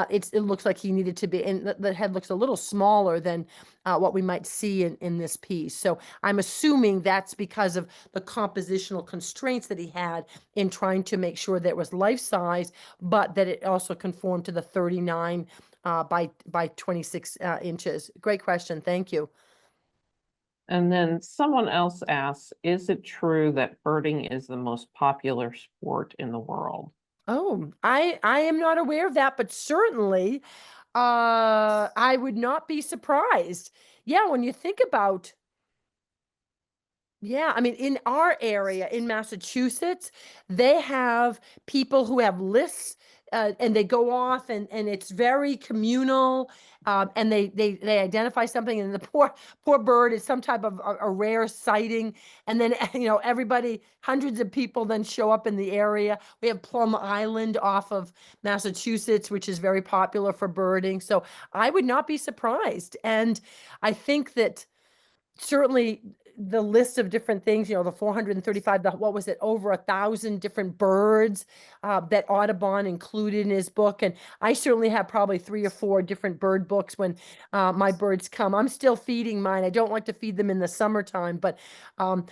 Speaker 2: it looks like he needed to be, and the head looks a little smaller than what we might see in this piece. So I'm assuming that's because of the compositional constraints that he had in trying to make sure that it was life size, but that it also conformed to the 39 by 26 inches. Great question. Thank you.
Speaker 1: And then someone else asks, is it true that birding is the most popular sport in the world?
Speaker 2: Oh, I am not aware of that, but certainly I would not be surprised. Yeah, when you think about, yeah, I mean, in our area in Massachusetts, they have people who have lists, and they go off, and it's very communal, and they identify something, and the poor bird is some type of a rare sighting, and then everybody, hundreds of people then show up in the area. We have Plum Island off of Massachusetts, which is very popular for birding. So I would not be surprised, and I think that certainly the list of different things, the 435, what was it, over 1,000 different birds that Audubon included in his book. And I certainly have probably 3 or 4 different bird books when my birds come. I'm still feeding mine. I don't like to feed them in the summertime, but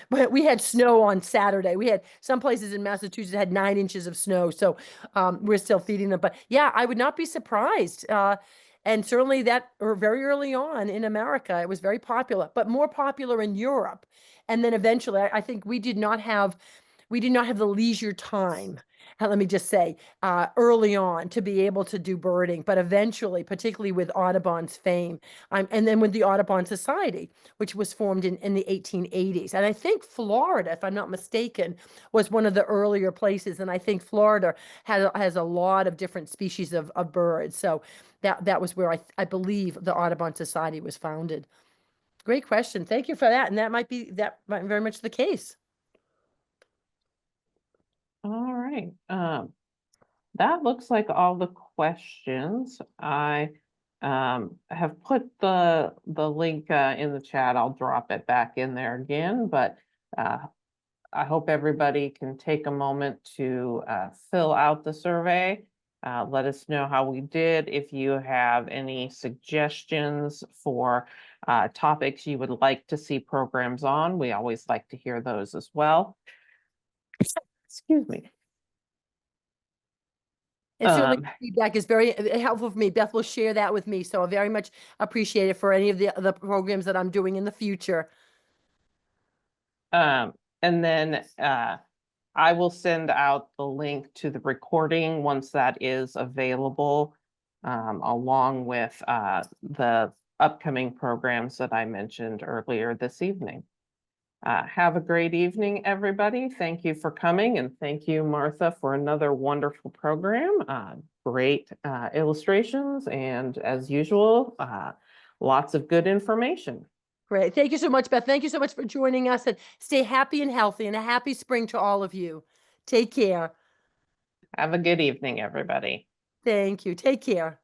Speaker 2: we had snow on Saturday. We had some places in Massachusetts had 9 inches of snow. So we're still feeding them. But yeah, I would not be surprised. And certainly that, or very early on in America, it was very popular, but more popular in Europe. And then eventually, I think we did not have the leisure time, let me just say, early on to be able to do birding. But eventually, particularly with Audubon's fame, and then with the Audubon Society, which was formed in the 1880s. And I think Florida, if I'm not mistaken, was one of the earlier places. And I think Florida has a lot of different species of birds. So that was where I believe the Audubon Society was founded. Great question. Thank you for that. And that might be very much the case.
Speaker 1: All right. That looks like all the questions. I have put the link in the chat. I'll drop it back in there again, but I hope everybody can take a moment to fill out the survey. Let us know how we did. If you have any suggestions for topics you would like to see programs on, we always like to hear those as well. Excuse me.
Speaker 2: And certainly feedback is very helpful for me. Beth will share that with me. So I very much appreciate it for any of the programs that I'm doing in the future.
Speaker 1: And then I will send out the link to the recording once that is available, along with the upcoming programs that I mentioned earlier this evening. Have a great evening, everybody. Thank you for coming, and thank you, Martha, for another wonderful program. Great illustrations, and as usual, lots of good information.
Speaker 2: Great. Thank you so much, Beth. Thank you so much for joining us, and stay happy and healthy, and a happy spring to all of you. Take care.
Speaker 1: Have a good evening, everybody.
Speaker 2: Thank you. Take care.